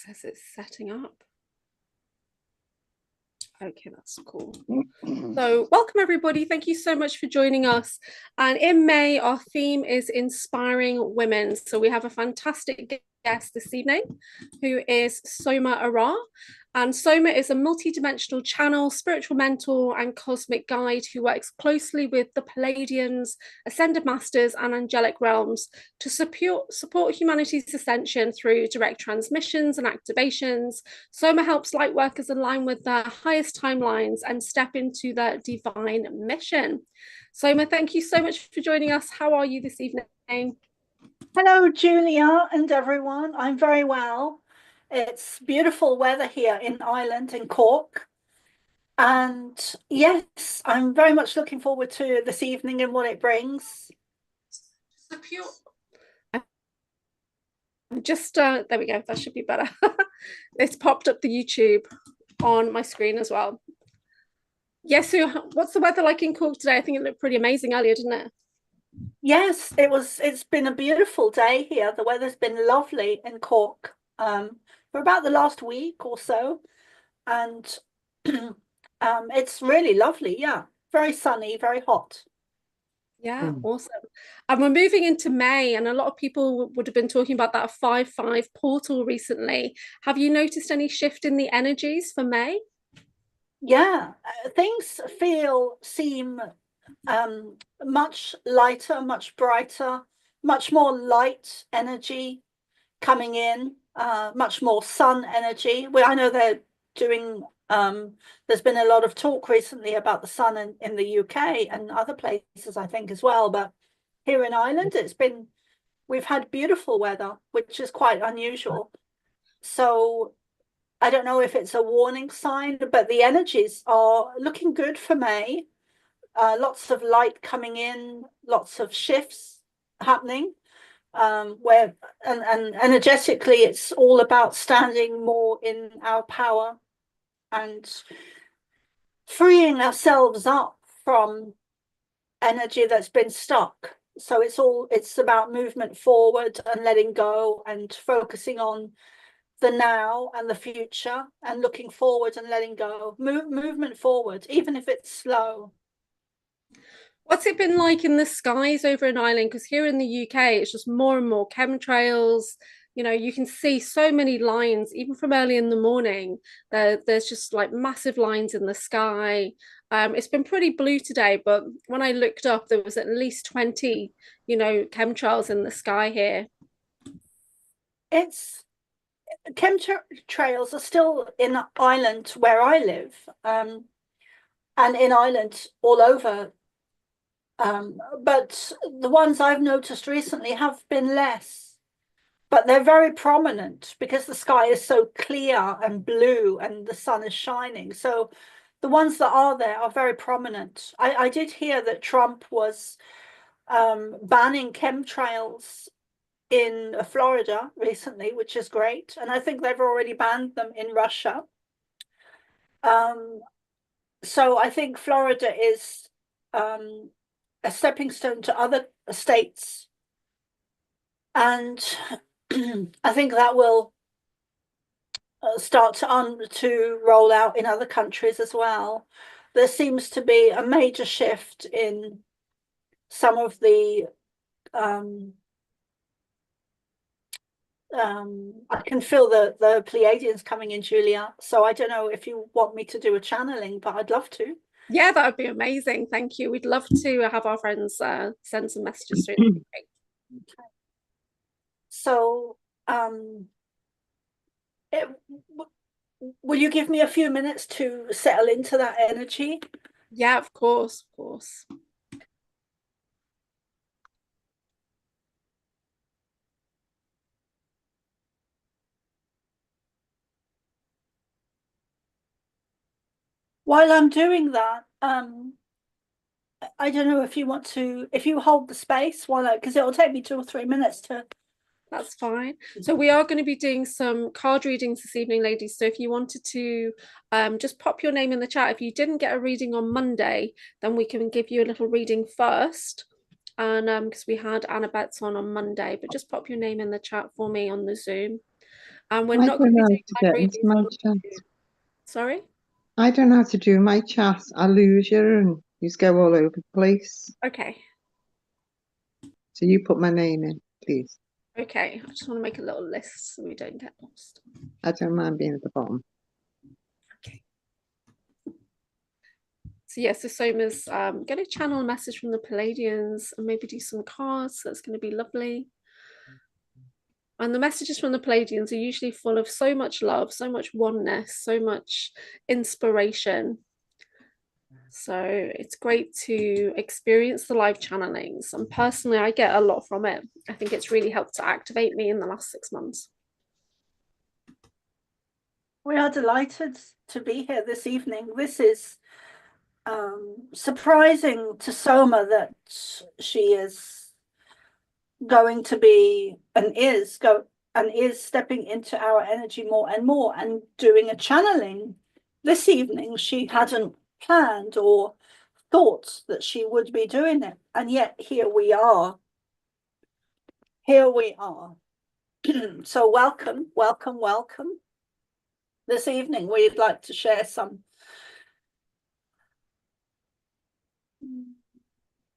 says it's setting up. Okay, that's cool. So welcome everybody. Thank you so much for joining us. And in May, our theme is inspiring women. So we have a fantastic guest this evening who is Soma Arah. And Soma is a multidimensional channel, spiritual mentor, and cosmic guide who works closely with the Pleiadians, ascended masters, and angelic realms to support humanity's ascension through direct transmissions and activations. Soma helps light workers align with their highest timelines and step into their divine mission. Soma, thank you so much for joining us. How are you this evening? Hello, Julia and everyone. I'm very well. It's beautiful weather here in Ireland, in Cork. And yes, I'm very much looking forward to this evening and what it brings. Just there we go, that should be better. It's popped up the YouTube on my screen as well. Yes, so what's the weather like in Cork today? I think it looked pretty amazing earlier, didn't it? Yes, it's been a beautiful day here. The weather's been lovely in Cork for about the last week or so. And it's really lovely, yeah. Very sunny, very hot. Yeah, awesome. And we're moving into May, and a lot of people would have been talking about that 5/5 portal recently. Have you noticed any shift in the energies for May? Yeah, things seem much lighter, much brighter, much more light energy coming in, much more sun energy. Well, I know they're doing, there's been a lot of talk recently about the sun in the UK and other places, I think, as well. But here in Ireland, we've had beautiful weather, which is quite unusual. So I don't know if it's a warning sign, but the energies are looking good for May. Lots of light coming in, lots of shifts happening, where and energetically it's all about standing more in our power and freeing ourselves up from energy that's been stuck. So it's about movement forward and letting go and focusing on the now and the future and looking forward and letting go. Movement forward, even if it's slow. What's it been like in the skies over in Ireland? Because here in the UK, it's just more and more chemtrails. You know, you can see so many lines, even from early in the morning. There's just like massive lines in the sky. It's been pretty blue today, but when I looked up, there was at least 20, chemtrails in the sky here. Chemtrails are still in Ireland where I live, and in Ireland all over. But the ones I've noticed recently have been less, but they're very prominent because the sky is so clear and blue and the sun is shining. So the ones that are there are very prominent. I did hear that Trump was banning chemtrails in Florida recently, which is great. And I think they've already banned them in Russia. So I think Florida is a stepping stone to other states. And I think that will start to roll out in other countries as well. There seems to be a major shift in some of the I can feel the Pleiadians coming in, Julia. So I don't know if you want me to do a channeling, but I'd love to. Yeah, that would be amazing. Thank you. We'd love to have our friends send some messages through. Okay. So will you give me a few minutes to settle into that energy? Yeah, of course, of course. While I'm doing that, I don't know if you hold the space while because it'll take me 2 or 3 minutes to. That's fine. So we are going to be doing some card readings this evening, ladies. So if you wanted to just pop your name in the chat. If you didn't get a reading on Monday, then we can give you a little reading first. And because we had Anna Betts on Monday, but just pop your name in the chat for me on the Zoom. And we're I not going don't to be know how doing to live get into readings my on chat. Sorry? I don't know how to do my chat. I lose you and you just go all over the place. Okay. So you put my name in, please. Okay. I just want to make a little list so we don't get lost. I don't mind being at the bottom. Okay. So yeah, so Soma's going to channel a message from the Pleiadians and maybe do some cards. So that's going to be lovely. And the messages from the Pleiadians are usually full of so much love, so much oneness, so much inspiration. So it's great to experience the live channelings. And personally, I get a lot from it. I think it's really helped to activate me in the last 6 months. We are delighted to be here this evening. This is surprising to Soma that she is going to be and is stepping into our energy more and more and doing a channeling this evening. She hadn't planned or thought that she would be doing it, and yet here we are. So welcome. This evening we'd like to share some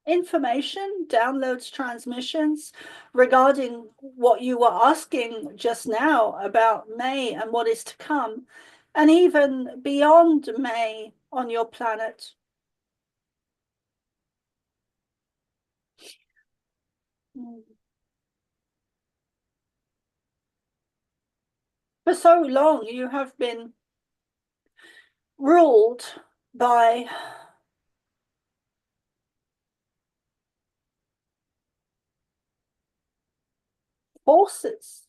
information, downloads, transmissions regarding what you were asking just now about May and what is to come, and even beyond May on your planet. For so long, you have been ruled by forces,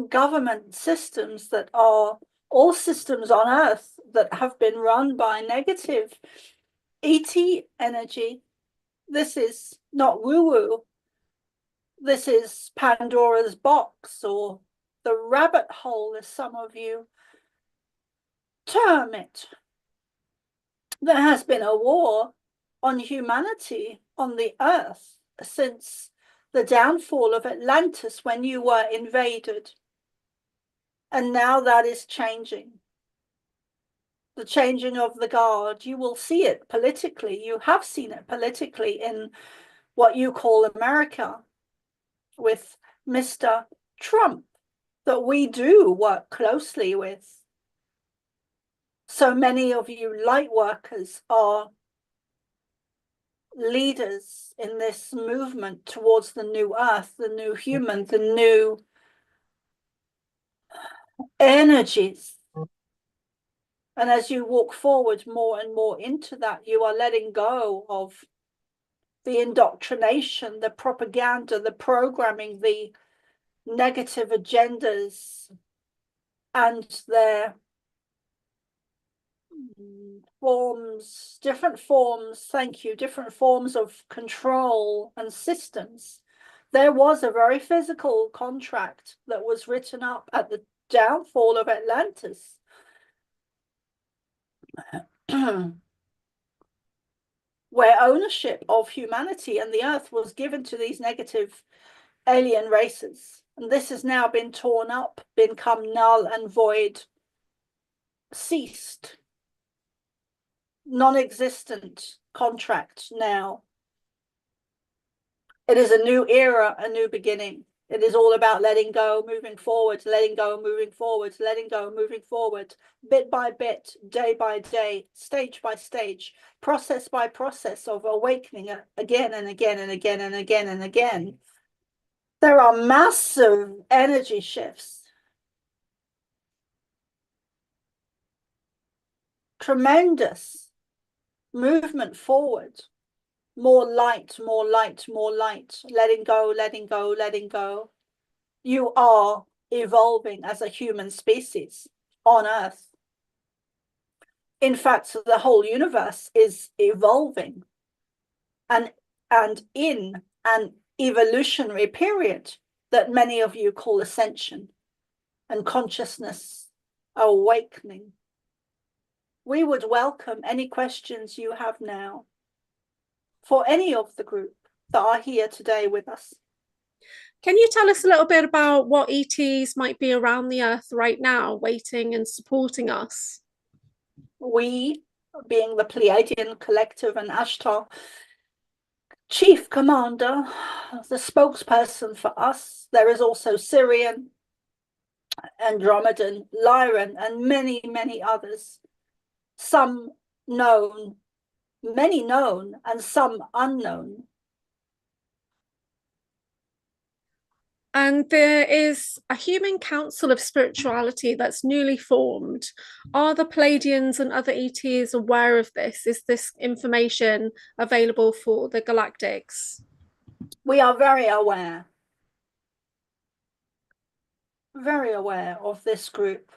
government systems that are all systems on Earth that have been run by negative ET energy. This is not woo-woo. This is Pandora's box, or the rabbit hole, as some of you term it. There has been a war on humanity on the Earth since the downfall of Atlantis, when you were invaded. And now that is changing. The changing of the guard. You will see it politically. You have seen it politically in what you call America with Mr. Trump, that we do work closely with. So many of you light workers are leaders in this movement towards the new Earth, the new human, the new energies. And as you walk forward more and more into that, you are letting go of the indoctrination, the propaganda, the programming, the negative agendas, and their forms, different forms of control and systems. There was a very physical contract that was written up at the downfall of Atlantis. Where ownership of humanity and the Earth was given to these negative alien races. And this has now been torn up, become null and void, ceased, non-existent contract now. It is a new era, a new beginning. It is all about letting go, moving forward, letting go, moving forward, letting go, moving forward, bit by bit, day by day, stage by stage, process by process of awakening again and again and again and again and again. There are massive energy shifts. Tremendous movement forward. More light, more light, more light. Letting go, letting go, letting go. You are evolving as a human species on Earth. In fact, the whole universe is evolving and in an evolutionary period that many of you call ascension and consciousness awakening. We would welcome any questions you have now for any of the group that are here today with us. Can you tell us a little bit about what ETs might be around the Earth right now, waiting and supporting us? We, being the Pleiadian collective and Ashtar chief commander, the spokesperson for us, there is also Syrian, Andromedan, Lyran, and many, many others. Some known, many known, and some unknown. And there is a human council of spirituality that's newly formed. Are the Pleiadians and other ETs aware of this? Is this information available for the Galactics? We are very aware of this group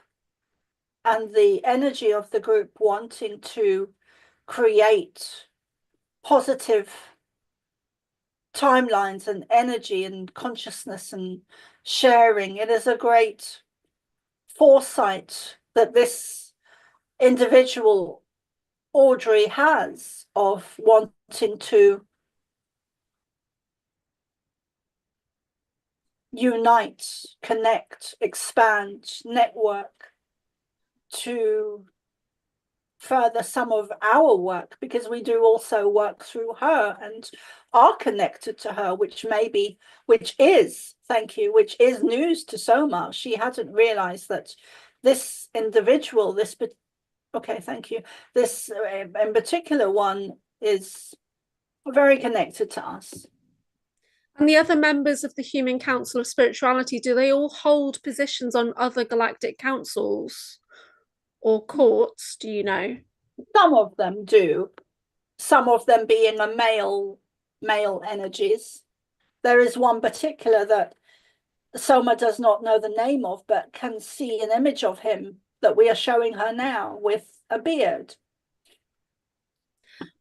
and the energy of the group wanting to create positive timelines and energy and consciousness and sharing. It is a great foresight that this individual, Audrey, has of wanting to unite, connect, expand, network to further some of our work, because we do also work through her and are connected to her, which is news to Soma. She hadn't realized that this individual, this in particular one is very connected to us. And the other members of the Human Council of Spirituality, do they all hold positions on other galactic councils or courts, do you know? Some of them do, some of them being a male energies. There is one particular that Soma does not know the name of, but can see an image of him that we are showing her now with a beard.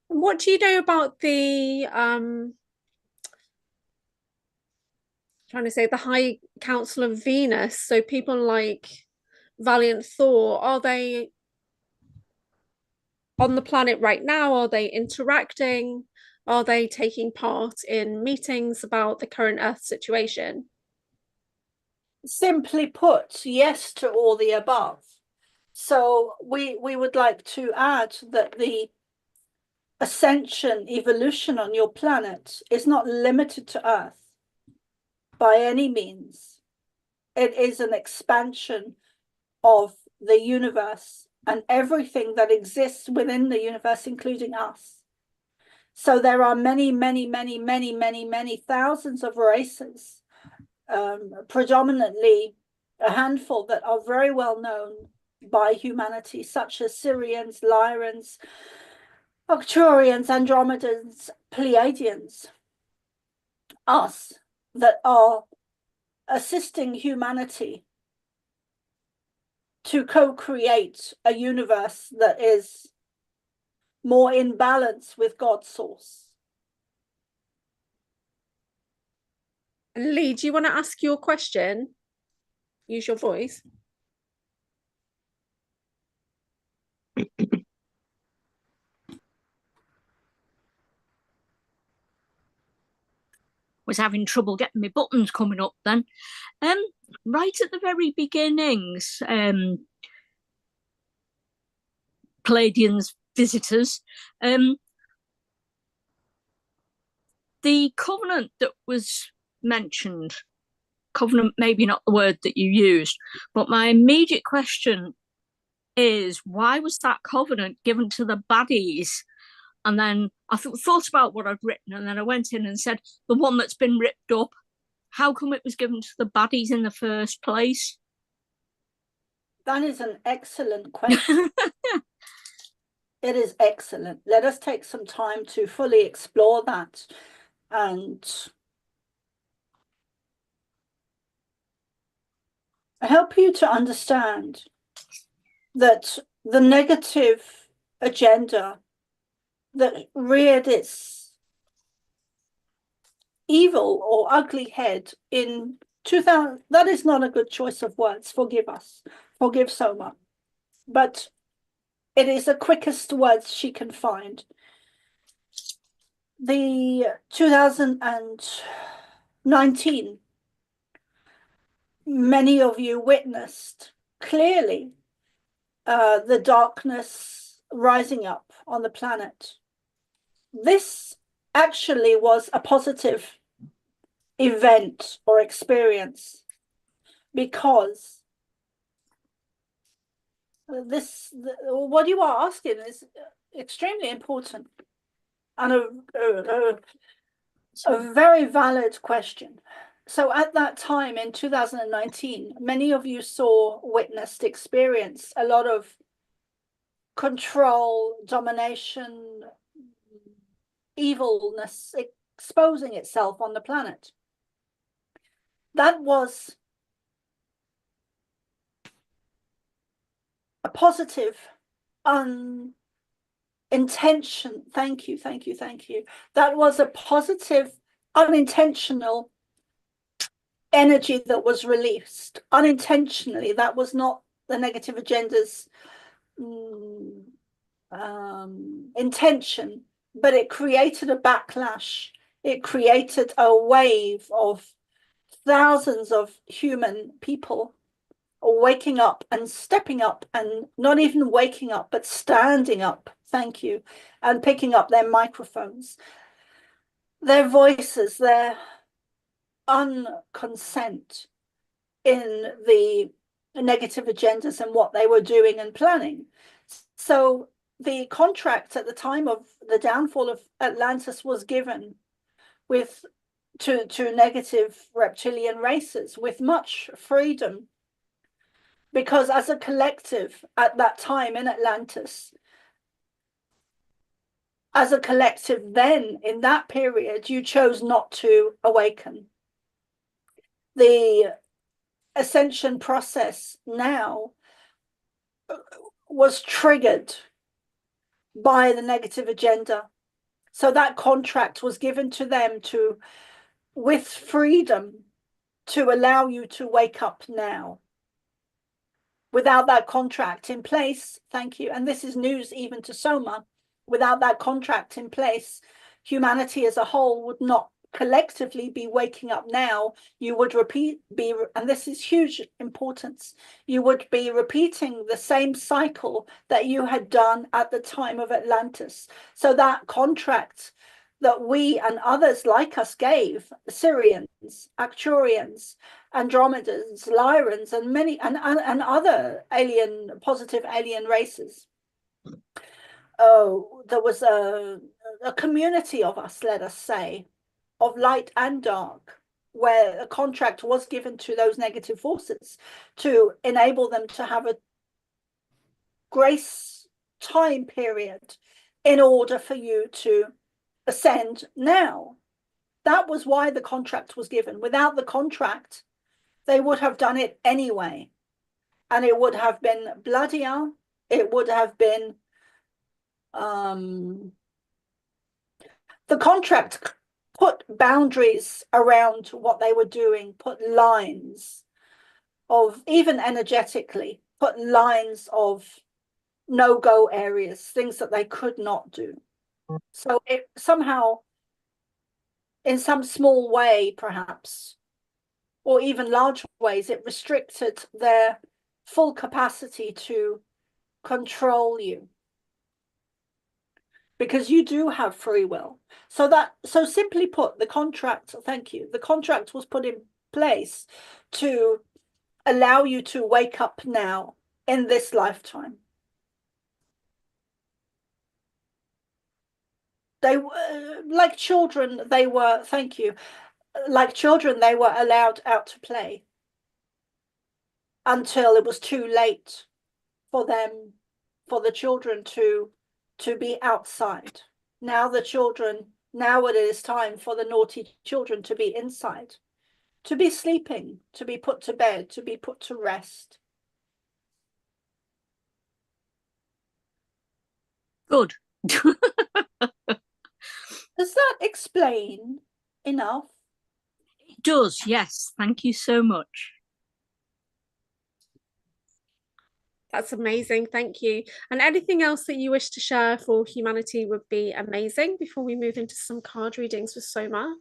What do you know about the the High Council of Venus? So people like Valiant Thor, are they on the planet right now? Are they interacting? Are they taking part in meetings about the current Earth situation? Simply put, yes to all the above. So we would like to add that the ascension, evolution on your planet is not limited to Earth by any means. It is an expansion of the universe and everything that exists within the universe, including us. So there are many, many, many, many, many, many thousands of races, predominantly a handful that are very well known by humanity, such as Syrians, Lyrans, Arcturians, Andromedans, Pleiadians, us, that are assisting humanity to co-create a universe that is more in balance with God's source. Lee, do you want to ask your question? Use your voice. Was having trouble getting my buttons coming up then. Right at the very beginnings, Pleiadians visitors, the covenant that was mentioned, covenant maybe not the word that you used, but my immediate question is, why was that covenant given to the baddies? And then I thought about what I'd written, and then I went in and said, the one that's been ripped up, how come it was given to the baddies in the first place? That is an excellent question. It is excellent. Let us take some time to fully explore that and help you to understand that the negative agenda that reared its evil or ugly head in 2000, that is not a good choice of words, forgive us, forgive Soma, but it is the quickest words she can find. The 2019 many of you witnessed clearly the darkness rising up on the planet. This actually was a positive event or experience, because what you are asking is extremely important and a very valid question. So at that time in 2019, many of you saw, witnessed, experienced a lot of control, domination, evilness exposing itself on the planet. That was a positive intention. Thank you. That was a positive, unintentional energy that was released unintentionally. That was not the negative agenda's intention, but it created a backlash. It created a wave of thousands of human people waking up and stepping up, and not even waking up, but standing up, thank you, and picking up their microphones, their voices, their unconsent in the negative agendas and what they were doing and planning. So the contract at the time of the downfall of Atlantis was given with to negative reptilian races with much freedom, because as a collective at that time in Atlantis, as a collective then in that period, you chose not to awaken. The ascension process now was triggered by the negative agenda. So that contract was given to them to, with freedom, to allow you to wake up now. Without that contract in place, thank you, and this is news even to Soma, without that contract in place, humanity as a whole would not collectively be waking up now. You would and this is huge importance, you would be repeating the same cycle that you had done at the time of Atlantis. So that contract that we and others like us gave, Syrians, Arcturians, Andromedans, Lyrans, and many and other positive alien races. Oh, there was a community of us, let us say, of light and dark, where a contract was given to those negative forces to enable them to have a grace time period in order for you to ascend now. That was why the contract was given. Without the contract, they would have done it anyway, and it would have been bloodier. It would have been the contract put boundaries around what they were doing, put lines of, even energetically, put lines of no-go areas, things that they could not do. So it somehow, in some small way perhaps, or even large ways, it restricted their full capacity to control you, because you do have free will. So simply put, the contract, thank you, the contract was put in place to allow you to wake up now in this lifetime. They were like children, they were, thank you, like children, they were allowed out to play until it was too late for them, for the children to be outside. Now it is time for the naughty children to be inside, to be sleeping, to be put to bed, to be put to rest. Good. Does that explain enough? It does, yes. Thank you so much. That's amazing. Thank you. And anything else that you wish to share for humanity would be amazing before we move into some card readings with Soma.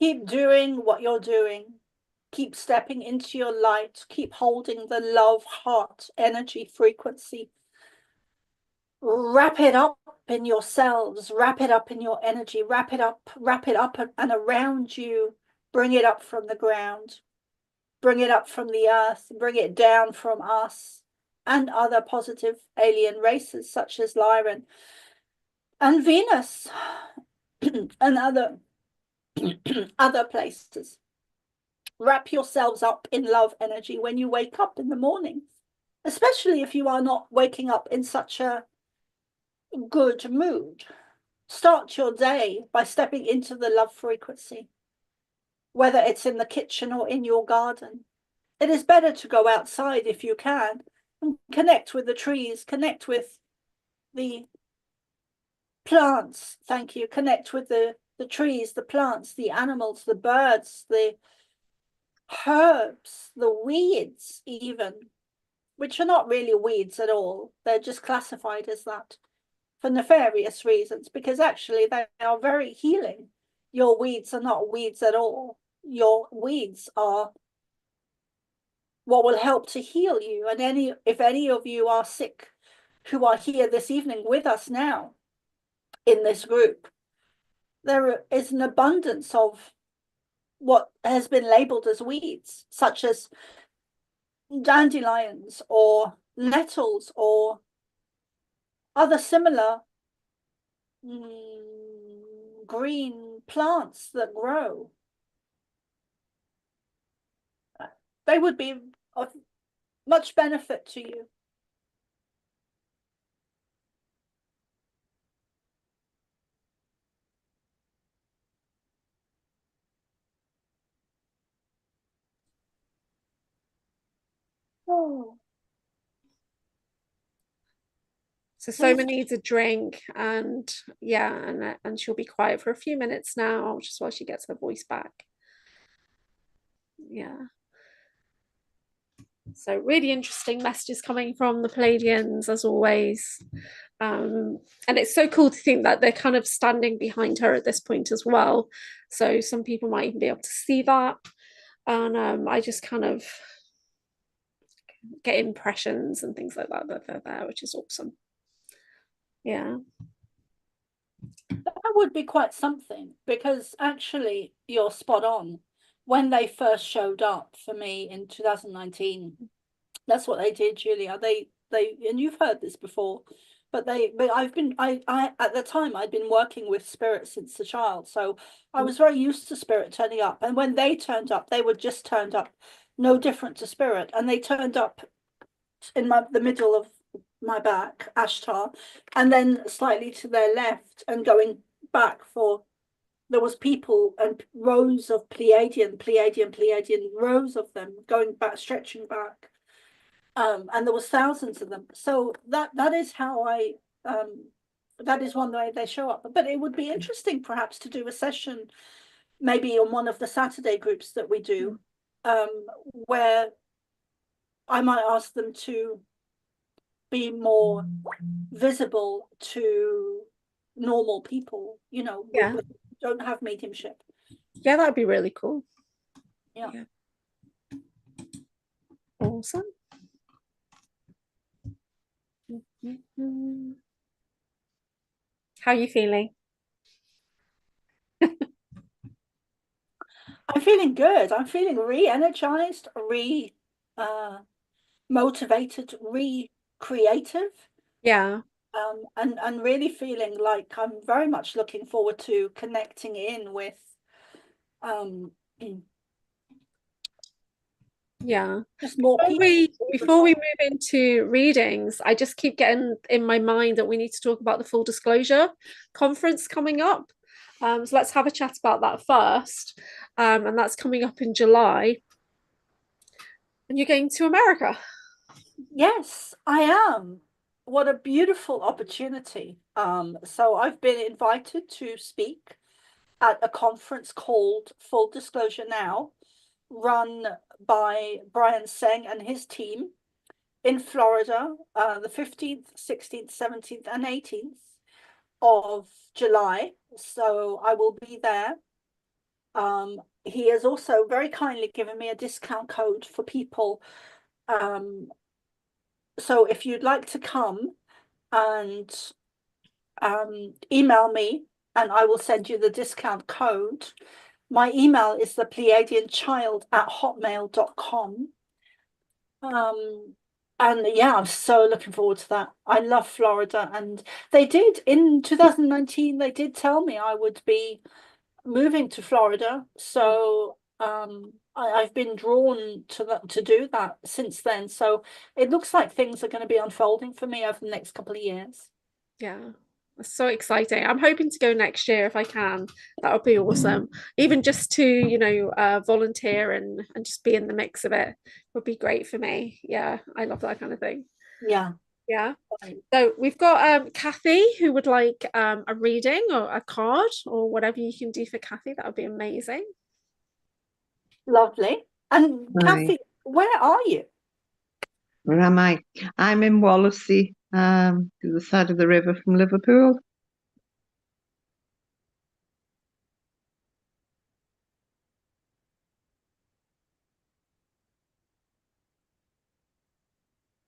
Keep doing what you're doing. Keep stepping into your light. Keep holding the love heart energy frequency. Wrap it up in yourselves, wrap it up in your energy, wrap it up and around you. Bring it up from the ground. Bring it up from the earth. Bring it down from us and other positive alien races such as Lyran and Venus and other places. Wrap yourselves up in love energy when you wake up in the morning, especially if you are not waking up in such a good mood. Start your day by stepping into the love frequency, whether it's in the kitchen or in your garden. It is better to go outside if you can and connect with the trees, connect with the plants. Thank you. Connect with the trees, the plants, the animals, the birds, the herbs, the weeds even, which are not really weeds at all. They're just classified as that for nefarious reasons, because actually they are very healing. Your weeds are not weeds at all. Your weeds are what will help to heal you. And if any of you are sick who are here this evening with us now in this group, there is an abundance of what has been labeled as weeds, such as dandelions or nettles or other similar green plants that grow. They would be of much benefit to you. Oh. So Soma needs a drink, and yeah, and she'll be quiet for a few minutes now, just while she gets her voice back. Yeah. So really interesting messages coming from the Pleiadians as always. And it's so cool to think that they're kind of standing behind her at this point as well. So some people might even be able to see that. And I just kind of get impressions and things like that they're there, which is awesome. Yeah. That would be quite something, because actually you're spot on. When they first showed up for me in 2019, that's what they did, Julia. They and you've heard this before, but I at the time I'd been working with spirit since a child, so I was very used to spirit turning up. And when they turned up, they were just turned up, no different to spirit, and they turned up in the middle of my back, Ashtar, and then slightly to their left, and going back for, there was people and rows of Pleiadian, rows of them going back, stretching back. And there was thousands of them. So that is how I that is one way they show up. But it would be interesting perhaps to do a session maybe on one of the Saturday groups that we do, where I might ask them to be more visible to normal people, you know, Yeah. who don't have mediumship. Yeah, that'd be really cool. Yeah. Awesome. How are you feeling? I'm feeling good. I'm feeling re-energized, motivated, creative. Yeah. And really feeling like I'm very much looking forward to connecting in with Yeah. just more Before we move into readings, I just keep getting in my mind that we need to talk about the Full Disclosure conference coming up. So let's have a chat about that first. And that's coming up in July. And you're going to America. Yes, I am. What a beautiful opportunity. So I've been invited to speak at a conference called Full Disclosure Now, run by Brian Seng and his team in Florida, the 15th, 16th, 17th, and 18th of July. So I will be there. he has also very kindly given me a discount code for people. So if you'd like to come and email me, and I will send you the discount code. My email is the Pleiadianchild@hotmail.com. And yeah, I'm so looking forward to that. I love Florida, and they did in 2019, they did tell me I would be moving to Florida. So I've been drawn to that, to do that since then. So it looks like things are going to be unfolding for me over the next couple of years. Yeah, that's so exciting. I'm hoping to go next year if I can. That would be awesome. Even just to, you know, volunteer and just be in the mix of it would be great for me. Yeah, I love that kind of thing. Yeah. Yeah. So we've got Kathy who would like a reading or a card or whatever you can do for Kathy. That would be amazing. Lovely. And Right. Kathy, where are you? Where am I? I'm in Wallasey, to the side of the river from Liverpool.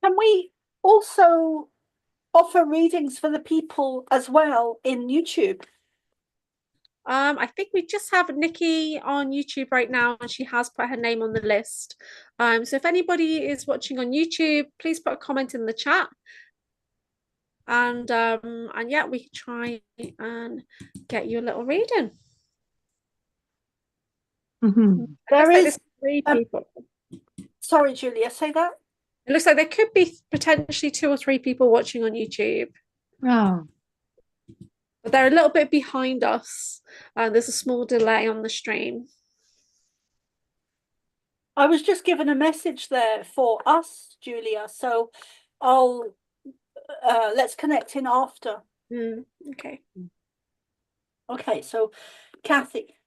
Can we also offer readings for the people as well in YouTube? I think we just have Nikki on YouTube right now, and she has put her name on the list. So if anybody is watching on YouTube, please put a comment in the chat. And yeah, we can try and get you a little reading. Mm-hmm. There Like is there's 3 people. Sorry, Julia, say that. It looks like there could be potentially 2 or 3 people watching on YouTube, Oh, but they're a little bit behind us. There's a small delay on the stream. I was just given a message there for us, Julia. So I'll let's connect in after. Okay. Okay, so Kathy,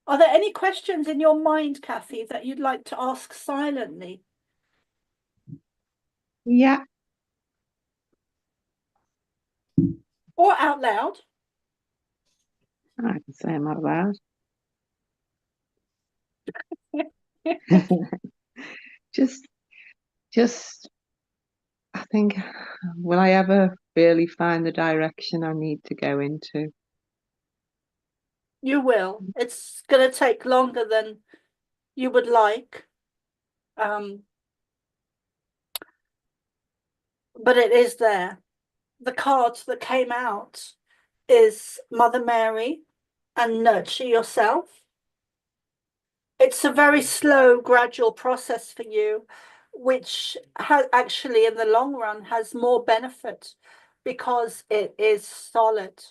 are there any questions in your mind, Kathy, that you'd like to ask silently? yeah. Or out loud? I can say them out loud. just, I think, will I ever really find the direction I need to go into? You will. It's going to take longer than you would like. But it is there. The card that came out is Mother Mary and Nurture Yourself. It's a very slow, gradual process for you, which has actually in the long run has more benefit because it is solid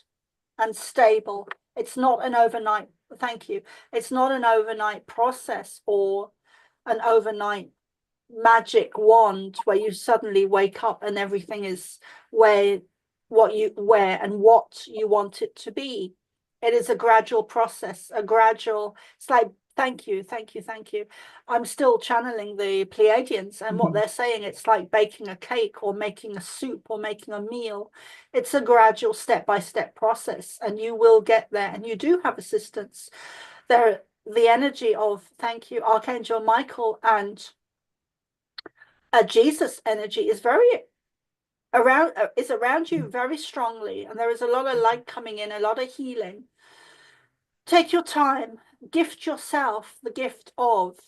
and stable. It's not an overnight, thank you. It's not an overnight process or an overnight magic wand where you suddenly wake up and everything is where you want it to be. It is a gradual process, it's like thank you. I'm still channeling the Pleiadians, and what they're saying, it's like baking a cake or making a soup or making a meal. It's a gradual step-by-step process, and you will get there, and you do have assistance there. The energy of, thank you, Archangel Michael and Jesus energy is around you very strongly, and there is a lot of light coming in, a lot of healing. Take your time, gift yourself the gift of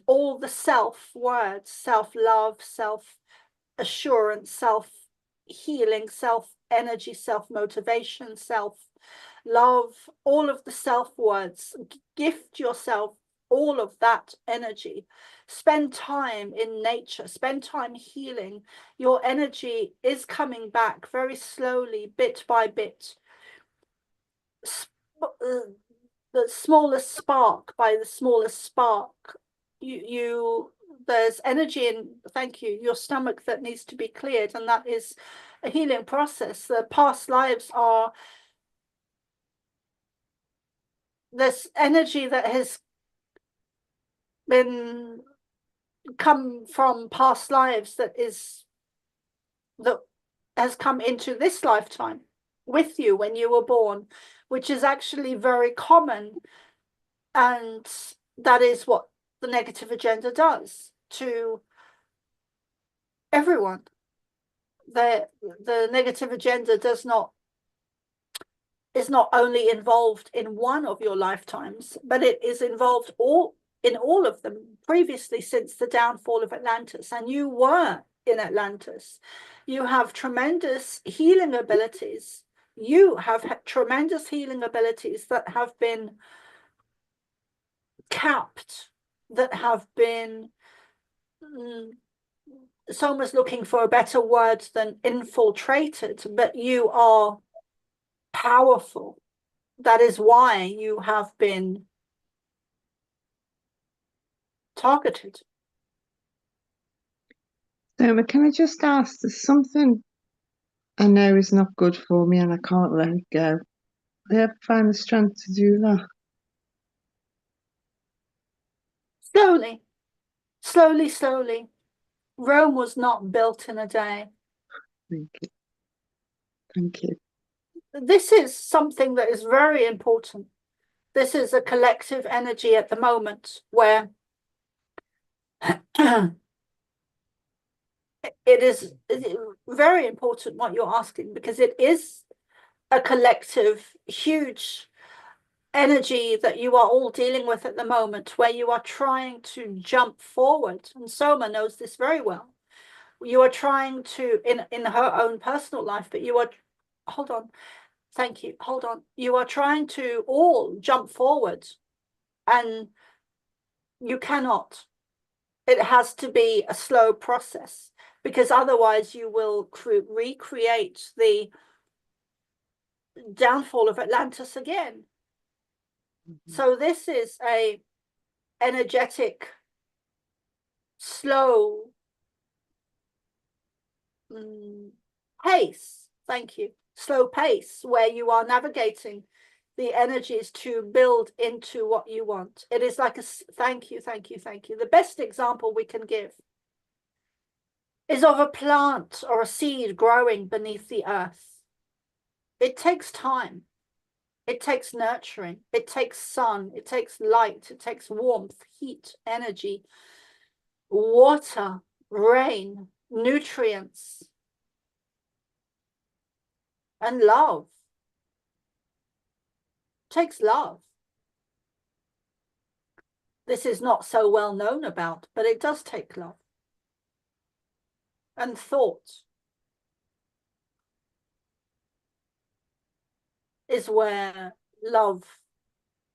all the self words, self-love, self-assurance, self-healing, self-energy, self-motivation, self-love, all of the self words. Gift yourself all of that energy. Spend time in nature, spend time healing. Your energy is coming back very slowly, bit by bit. The smallest spark by the smallest spark. There's energy in, thank you, your stomach that needs to be cleared, and that is a healing process. The past lives are, this energy that has been come from past lives that has come into this lifetime with you when you were born, which is actually very common. And that is what the negative agenda does to everyone. The negative agenda is not only involved in one of your lifetimes, but it is involved in all of them previously, since the downfall of Atlantis. And you were in Atlantis. You have tremendous healing abilities. You have tremendous healing abilities that have been capped, that have been, Soma's looking for a better word than infiltrated, but you are powerful. That is why you have been targeted. Soma, can I just ask, there's something I know is not good for me and I can't let it go. I ever find the strength to do that? Slowly, slowly, slowly. Rome was not built in a day. Thank you. Thank you. This is something that is very important. This is a collective energy at the moment where it is very important what you're asking, because it is a collective, huge energy that you are all dealing with at the moment, where you are trying to jump forward. And Soma knows this very well. You are trying to, in her own personal life, but you are, hold on, thank you, hold on. You are trying to all jump forward, and you cannot. It has to be a slow process, because otherwise you will recreate the downfall of Atlantis again. So this is a energetic, slow pace. Thank you. Slow pace, where you are navigating the energies to build into what you want. It is like a thank you, thank you, thank you. The best example we can give is of a plant or a seed growing beneath the earth. It takes time. It takes nurturing. It takes sun. It takes light. It takes warmth, heat, energy, water, rain, nutrients, and love. It takes love. This is not so well known about, but it does take love. And thought is where love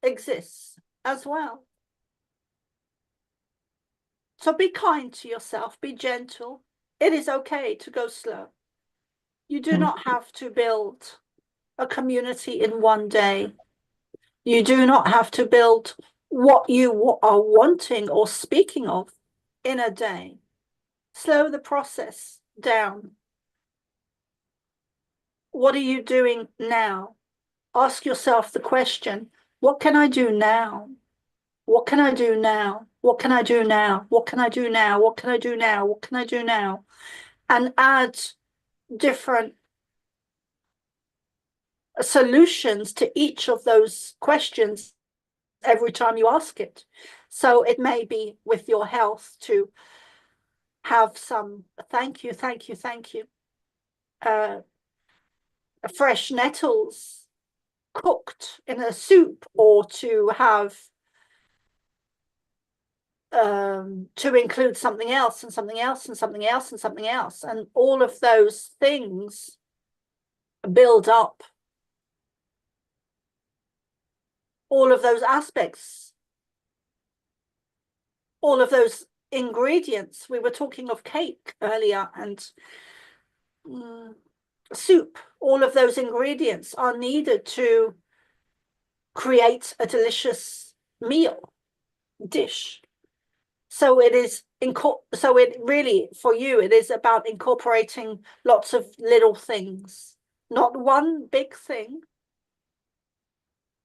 exists as well. So be kind to yourself, be gentle. It is okay to go slow. You do not have to build a community in one day. You do not have to build what you are wanting or speaking of in a day. Slow the process down. What are you doing now? Ask yourself the question, what can I do now? What can I do now? What can I do now? What can I do now? What can I do now? What can I do now? And add different solutions to each of those questions every time you ask it. So it may be with your health to have some thank you, thank you, thank you. Fresh nettles cooked in a soup, or to have to include something else and something else and something else and something else. And all of those things build up. All of those aspects, all of those ingredients. We were talking of cake earlier, and soup. All of those ingredients are needed to create a delicious meal, dish. So it is, so it really, for you, it is about incorporating lots of little things, not one big thing,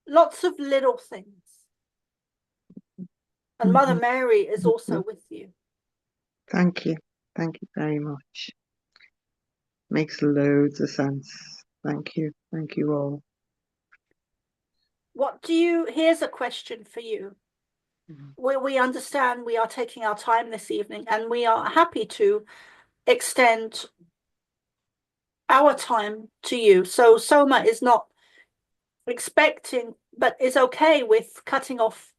lots of little things. And Mother Mary is also with you. Thank you. Thank you very much. Makes loads of sense. Thank you. Thank you all. here's a question for you. We understand we are taking our time this evening, and we are happy to extend our time to you. So Soma is not expecting, but is okay with cutting off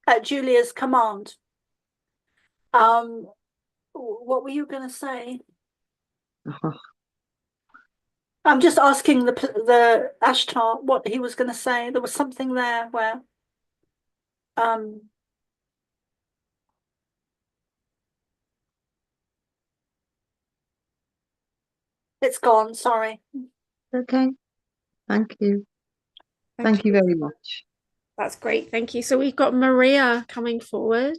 at Julia's command. What were you going to say? I'm just asking the Ashtar what he was going to say. There was something there where it's gone. Sorry. Okay. Thank you. Thank you very much. That's great. Thank you. So we've got Maria coming forward.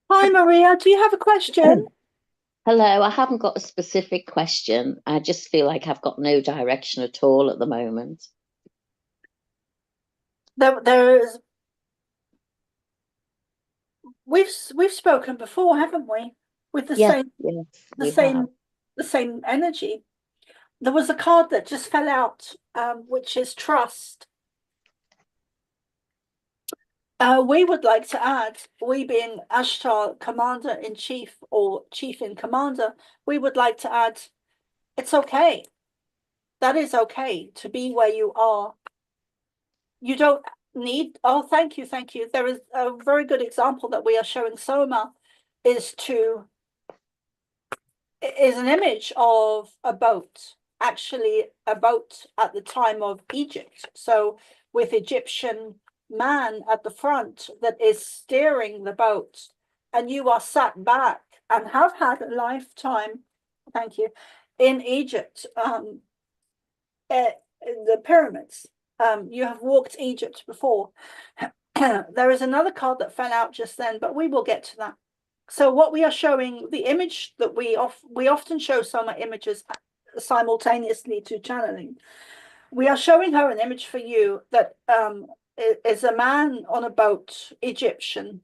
Hi, Maria. Do you have a question? Hello, I haven't got a specific question. I just feel like I've got no direction at all at the moment. There is. We've spoken before, haven't we? With the same energy. There was a card that just fell out, which is trust. We would like to add, we being Ashtar Commander-in-Chief or Chief-in-Commander, we would like to add, it's okay. That is okay to be where you are. You don't need, oh, thank you. There is a very good example that we are showing Soma is an image of a boat, actually a boat at the time of Egypt. So with Egyptian man at the front that is steering the boat, and you are sat back and have had a lifetime, thank you, in Egypt, the pyramids. You have walked Egypt before. There is another card that fell out just then, but we will get to that. So what we are showing, the image that we often show Soma images simultaneously to channeling. We are showing her an image for you that is a man on a boat, Egyptian.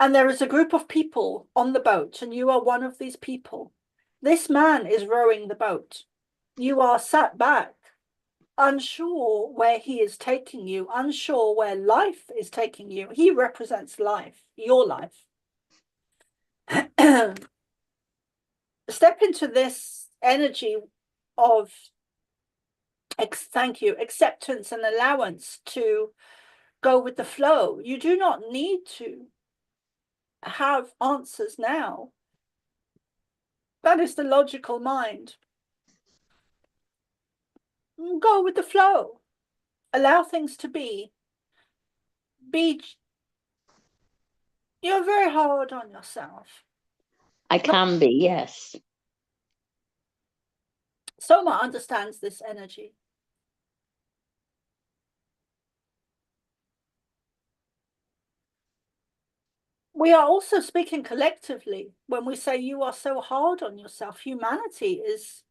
And there is a group of people on the boat, and you are one of these people. This man is rowing the boat. You are sat back, unsure where he is taking you, unsure where life is taking you. He represents life, your life. Step into this energy of acceptance and allowance to go with the flow. You do not need to have answers now. That is the logical mind. Go with the flow. Allow things to be. You're very hard on yourself. I can be, yes. Soma understands this energy. We are also speaking collectively when we say you are so hard on yourself. Humanity is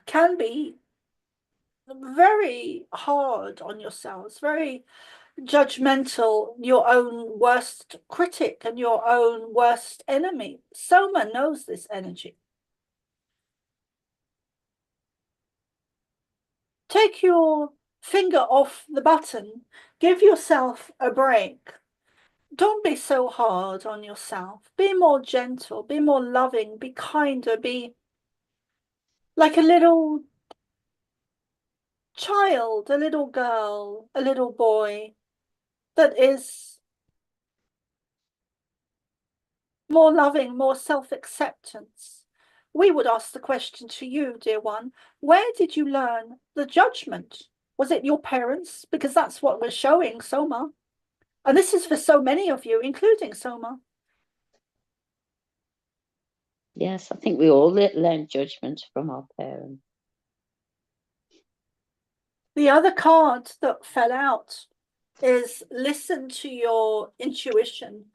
can be very hard on yourselves, very judgmental, your own worst critic and your own worst enemy. Soma knows this energy. Take your finger off the button. Give yourself a break. Don't be so hard on yourself. Be more gentle, be more loving, be kinder, be like a little child, a little girl, a little boy that is more loving, more self-acceptance. We would ask the question to you, dear one, where did you learn the judgment? Was it your parents? Because that's what we're showing, Soma. And this is for so many of you, including Soma. Yes, I think we all learn judgment from our parents. The other card that fell out is listen to your intuition.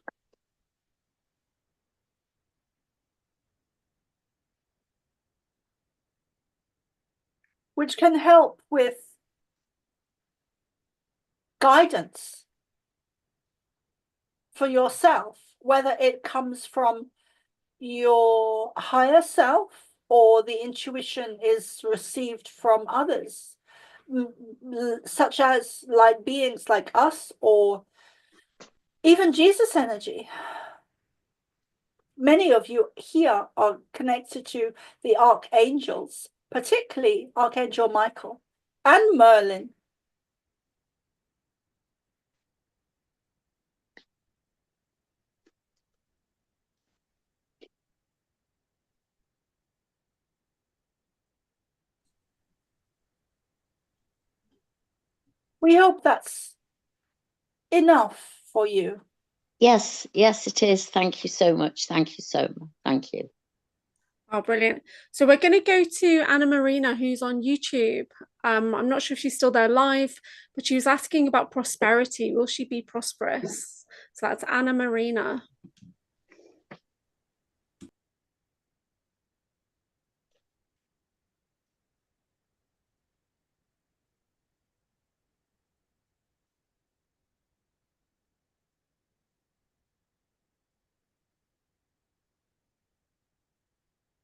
which can help with guidance for yourself, whether it comes from your higher self or the intuition is received from others, such as like beings like us, or even Jesus energy. Many of you here are connected to the archangels, particularly Archangel Michael and Merlin. We hope that's enough for you. Yes, yes, it is. Thank you so much. Thank you so much. Thank you. Oh, brilliant. So we're going to go to Anna Marina, who's on YouTube. I'm not sure if she's still there live, but she was asking about prosperity. Will she be prosperous? So that's Anna Marina.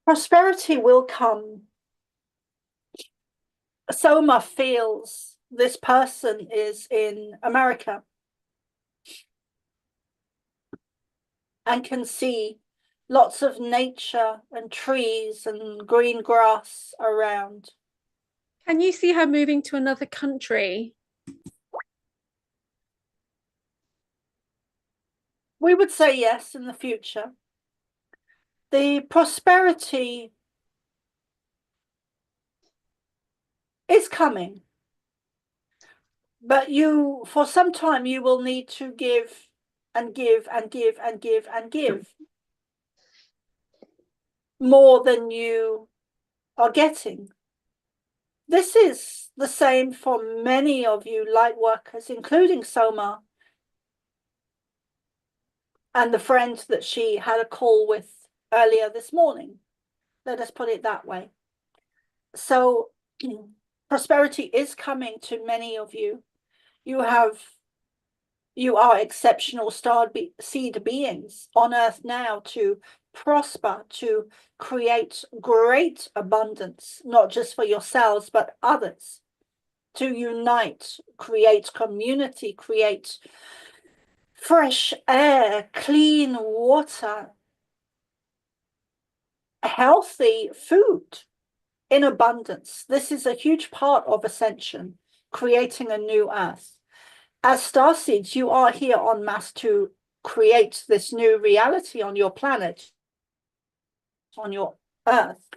Prosperity will come. Soma feels this person is in America and can see lots of nature and trees and green grass around. Can you see her moving to another country? We would say yes in the future. The prosperity is coming, but you, for some time, you will need to give and give and give and give and give more than you are getting. This is the same for many of you light workers, including Soma and the friend that she had a call with earlier this morning. Let us put it that way. So prosperity is coming to many of you. You are exceptional seed beings on earth now to prosper, to create great abundance, not just for yourselves, but others, to unite, create community, create fresh air, clean water, healthy food in abundance. This is a huge part of ascension, creating a new earth. As starseeds, you are here en masse to create this new reality on your planet, on your earth,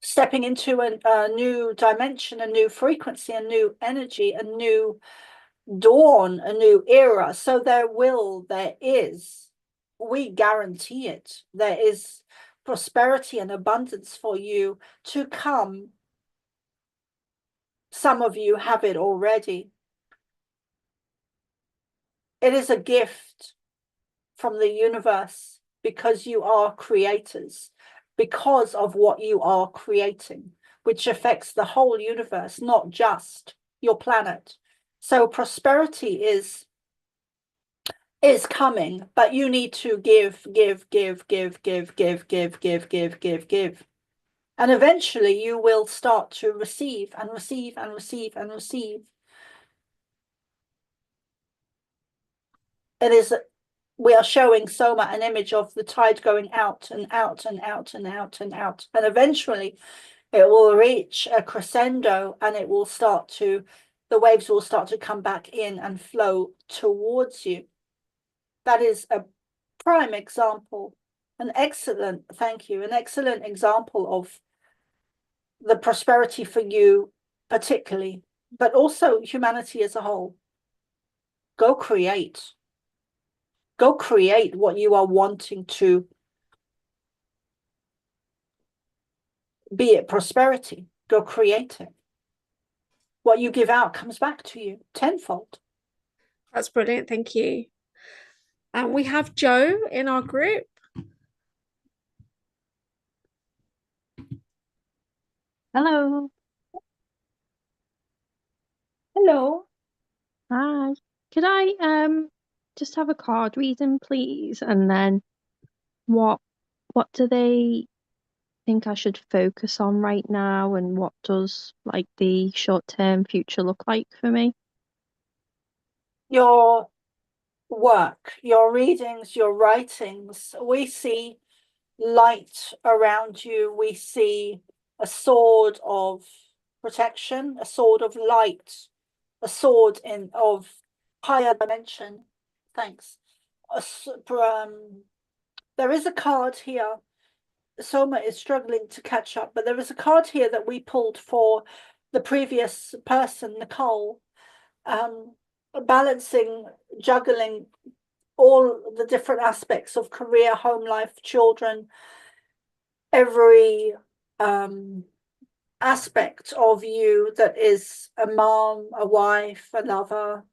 stepping into a new dimension, a new frequency, a new energy, a new dawn, a new era. So there is, we guarantee it, there is prosperity and abundance for you to come. Some of you have it already. It is a gift from the universe because you are creators, because of what you are creating, which affects the whole universe, not just your planet. So prosperity is coming, but you need to give. And eventually you will start to receive and receive and receive and receive. We are showing Soma an image of the tide going out and out and out and out and out. And eventually it will reach a crescendo and it will start to, the waves will start to come back in and flow towards you. That is a prime example, an excellent example of the prosperity for you particularly, but also humanity as a whole. Go create what you are wanting to, be it prosperity. Go create it. What you give out comes back to you tenfold. That's brilliant. Thank you. And we have Joe in our group. Hello. Hello. Hi. Could I just have a card reading, please? And then what do they think I should focus on right now, and what does like the short-term future look like for me? Your work, your readings, your writings, we see light around you. We see a sword of protection, a sword of light, a sword of higher dimension. Thanks. There is a card here. Soma is struggling to catch up, but there is a card here that we pulled for the previous person, Nicole, balancing, juggling all the different aspects of career, home life, children, every aspect of you that is a mom, a wife, a lover,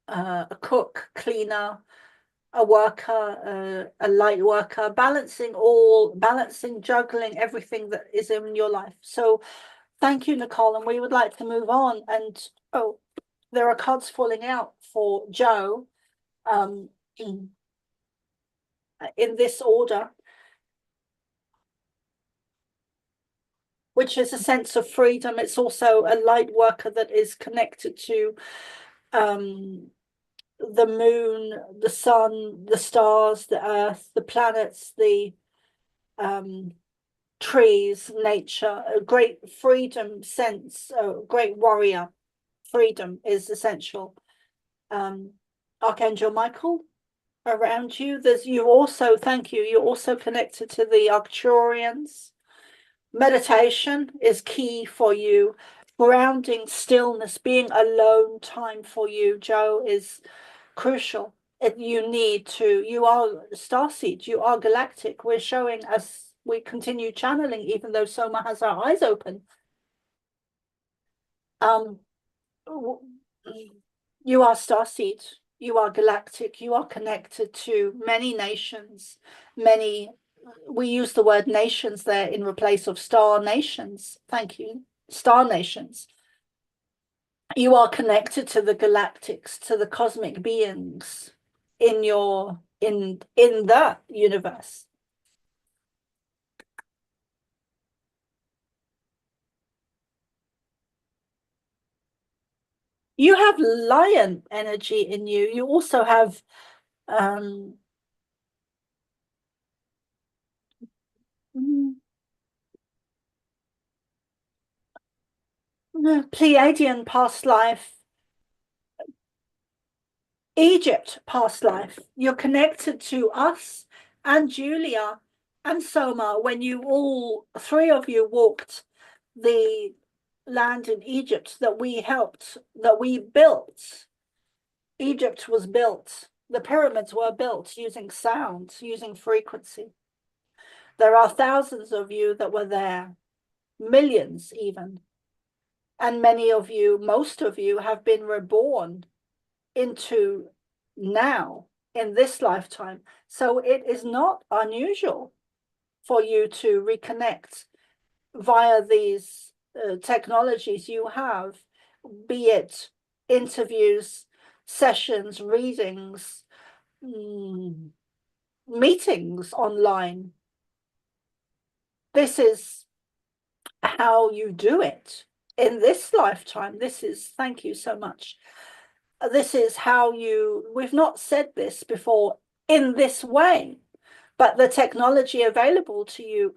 a cook, cleaner, a worker, a light worker, balancing, juggling everything that is in your life. So thank you, Nicole, and we would like to move on. And oh, there are cards falling out for Joe in this order, which is a sense of freedom. It's also a light worker that is connected to the moon, the sun, the stars, the earth, the planets, the trees, nature, a great freedom sense, a great warrior. Freedom is essential. Archangel Michael around you. You also, thank you, you're also connected to the Arcturians. Meditation is key for you. Grounding, stillness, being alone time for you, Joe, is crucial. You are starseeds, you are galactic. We're showing as we continue channeling, even though Soma has our eyes open. You are starseed, you are galactic, you are connected to many nations, we use the word nations there in replace of star nations. Thank you. Star nations. You are connected to the galactics, to the cosmic beings in the universe. You have lion energy in you. You also have Pleiadian past life, Egypt past life. You're connected to us and Julia and Soma when you all three of you walked the land in Egypt that we helped, that we built. Egypt was built. The pyramids were built using sound, using frequency. There are thousands of you that were there, millions even. And many of you, most of you, have been reborn into now in this lifetime. So it is not unusual for you to reconnect via these technologies you have, be it interviews, sessions, readings, meetings online. This is how you do it in this lifetime. Thank you so much. This is how we've not said this before in this way, but the technology available to you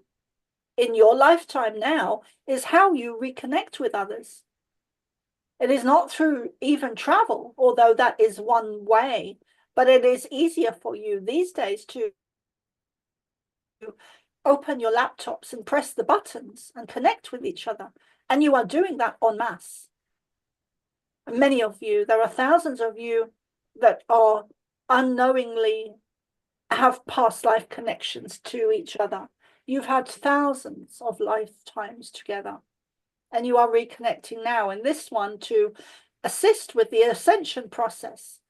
in your lifetime now is how you reconnect with others. It is not through even travel, although that is one way, but it is easier for you these days to open your laptops and press the buttons and connect with each other. And you are doing that en masse. Many of you, there are thousands of you that are unknowingly have past life connections to each other. You've had thousands of lifetimes together, and you are reconnecting now in this one to assist with the ascension process.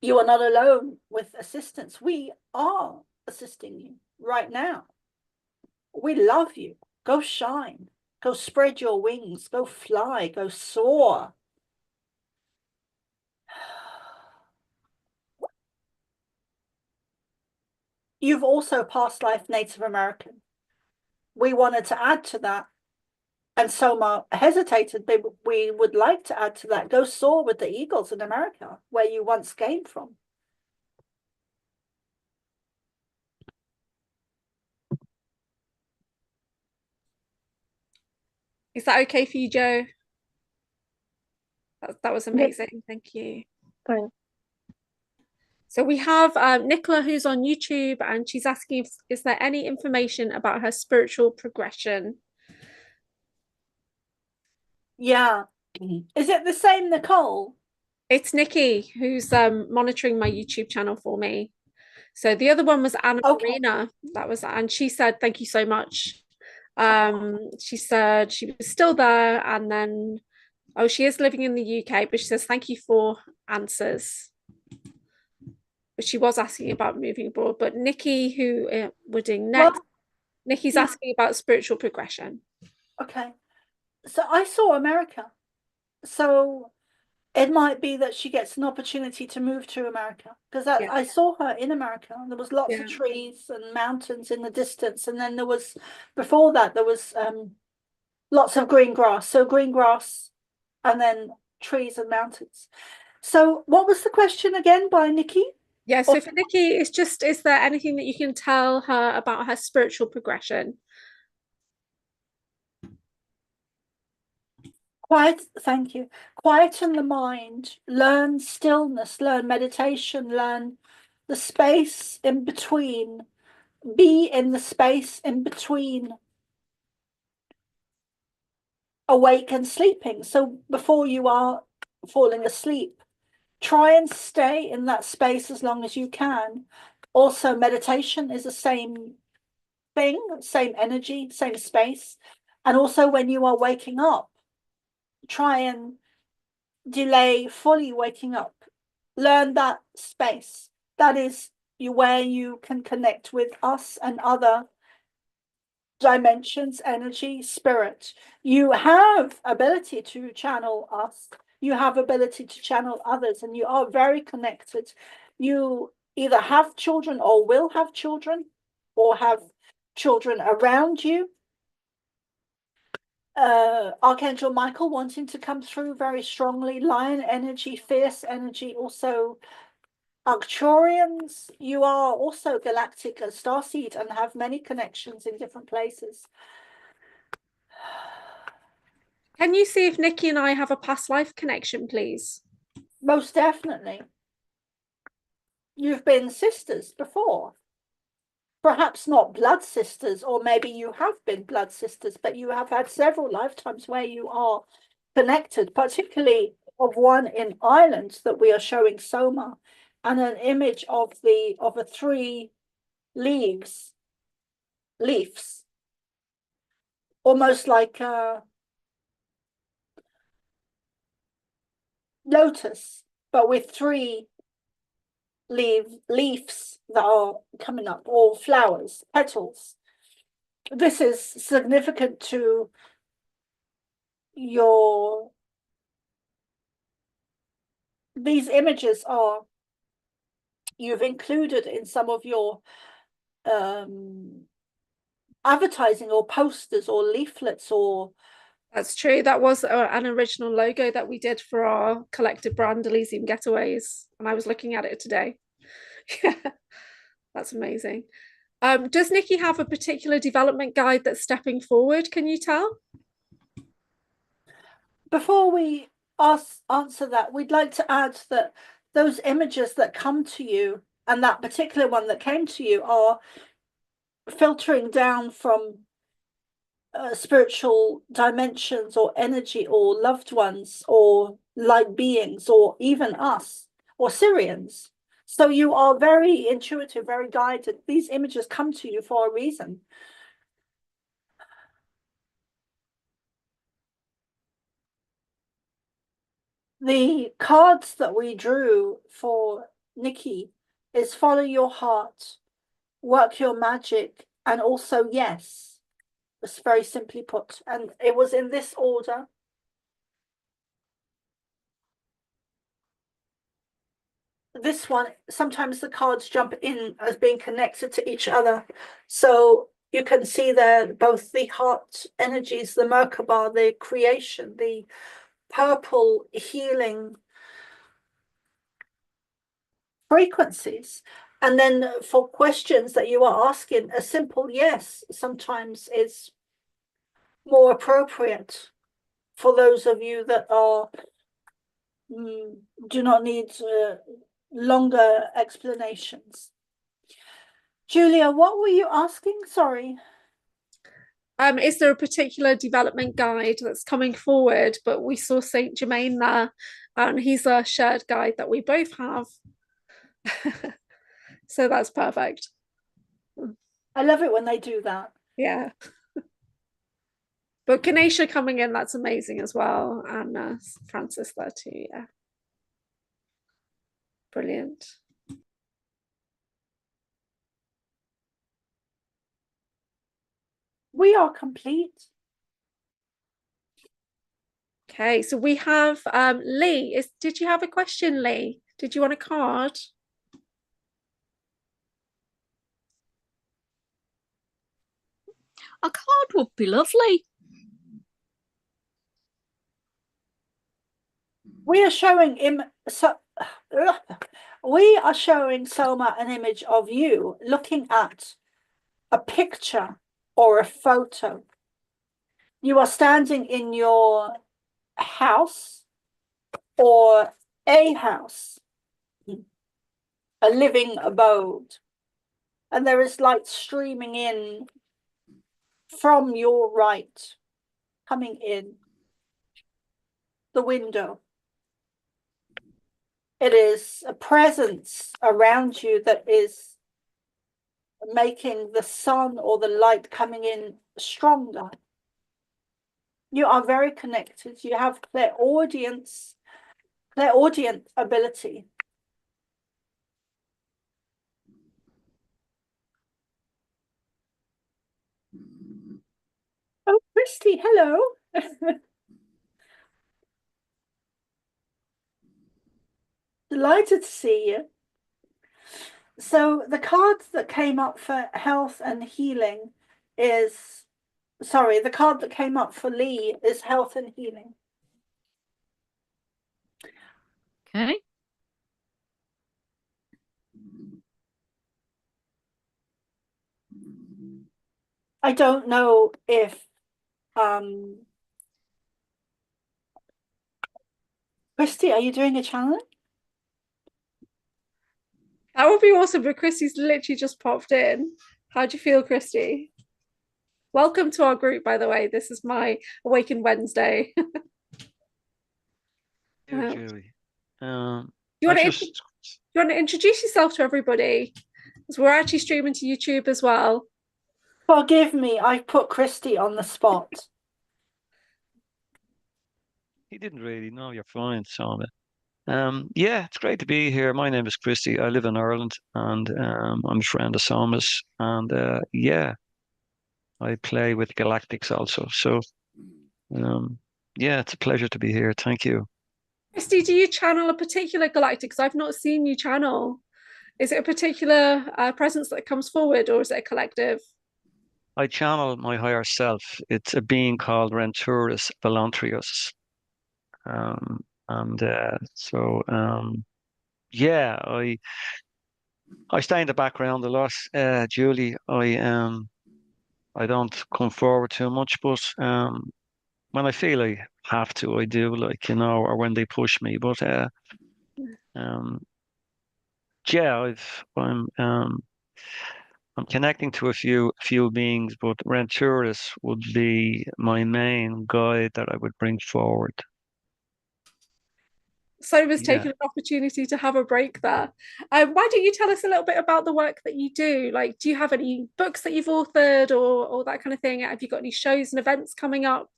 You are not alone with assistance. We are assisting you right now. We love you. Go shine. Go spread your wings. Go fly. Go soar. You've also past life Native American. We wanted to add to that. And Soma hesitated, but we would like to add to that. Go soar with the eagles in America, where you once came from. Is that okay for you, Joe? That was amazing. Thank you. Thanks. So we have Nicola, who's on YouTube, and she's asking if is there any information about her spiritual progression? Yeah. Is it the same, Nicole? It's Nikki who's monitoring my YouTube channel for me. So the other one was Anna Marina. That was, and she said, thank you so much. She said she was still there, and then, oh, she is living in the UK, but she says, thank you for answers. But she was asking about moving abroad. But Nikki, who we're doing next, Well, Nikki's yeah. asking about spiritual progression. Okay. So I saw America. So it might be that she gets an opportunity to move to America, because Yeah. I saw her in America. There was lots Yeah. of trees and mountains in the distance. And then there was, before that, there was lots of green grass. So green grass and then trees and mountains. So what was the question again by Nikki? Yeah, so for Nikki, it's just, is there anything that you can tell her about her spiritual progression? Thank you. Quieten the mind, learn stillness, learn meditation, learn the space in between. Be in the space in between awake and sleeping. So before you are falling asleep, try and stay in that space as long as you can. Also, meditation is the same thing, same energy, same space. And also when you are waking up, try and delay fully waking up. Learn that space. That is where you can connect with us and other dimensions, energy, spirit. You have ability to channel us. You have ability to channel others, and you are very connected. You either have children or will have children, or have children around you. Archangel Michael wanting to come through very strongly. Lion energy, fierce energy. Also Arcturians, you are also galactic and starseed and have many connections in different places. Can you see if Nikki and I have a past life connection, please? Most definitely. You've been sisters before. Perhaps not blood sisters, or maybe you have been blood sisters, but you have had several lifetimes where you are connected, particularly of one in Ireland that we are showing Soma, and an image of a 3 leaves, almost like a lotus, but with 3 leaves that are coming up, or flowers, petals. This is significant to your, these images are, you've included in some of your advertising or posters or leaflets or. That's true. That was an original logo that we did for our collective brand, Elysium Getaways, and I was looking at it today. Yeah, that's amazing. Does Nikki have a particular development guide that's stepping forward? Can you tell? Before we answer that, we'd like to add that those images that come to you, and that particular one that came to you, are filtering down from spiritual dimensions or energy or loved ones or light beings or even us or Syrians. So you are very intuitive, very guided. These images come to you for a reason. The cards that we drew for Nikki is follow your heart, work your magic, and also yes. It's very simply put, and it was in this order. This one, sometimes the cards jump in as being connected to each other. So you can see there both the heart energies, the Merkaba, the creation, the purple healing frequencies. And then for questions that you are asking, a simple yes sometimes is more appropriate for those of you that are do not need longer explanations. Julia, what were you asking? Sorry. Is there a particular development guide that's coming forward? But we saw Saint Germain there, and he's a shared guide that we both have. So that's perfect. I love it when they do that. Yeah. But Ganesha coming in, that's amazing as well. And Francis there too, yeah. Brilliant. We are complete. Okay, so we have Lee. Did you have a question, Lee? Did you want a card? A card would be lovely. We are showing we are showing Soma an image of you looking at a picture or a photo. You are standing in your house or a house, a living abode, and there is light streaming in from your right, coming in the window. It is a presence around you that is making the sun or the light coming in stronger. You are very connected. You have clairaudient ability. Oh, Christy, hello. Delighted to see you. So the card that came up for health and healing is, sorry, the card that came up for Lee is health and healing. Okay. I don't know if Christy, are you doing a challenge? That would be awesome, but Christy's literally just popped in. How do you feel, Christy? Welcome to our group, by the way. This is my Awaken Wednesday. Julie. You want to introduce yourself to everybody? Because we're actually streaming to YouTube as well. Forgive me, I put Christy on the spot. He didn't really know. You're fine, Soma. Yeah, it's great to be here. My name is Christy. I live in Ireland, and I'm a friend of Soma's. And yeah, I play with Galactics also. So yeah, it's a pleasure to be here. Thank you. Christy, do you channel a particular galactic? Because I've not seen you channel. Is it a particular presence that comes forward, or is it a collective? I channel my higher self. It's a being called Renturus Volantrius. And so yeah, I stay in the background a lot, Julie. I don't come forward too much, but when I feel I have to, I do, like, or when they push me. But yeah, I'm connecting to a few beings, but Renturus would be my main guide that I would bring forward. Soma's taken an opportunity to have a break there. Why don't you tell us a little bit about the work that you do? Like, do you have any books that you've authored or that kind of thing? Have you got any shows and events coming up?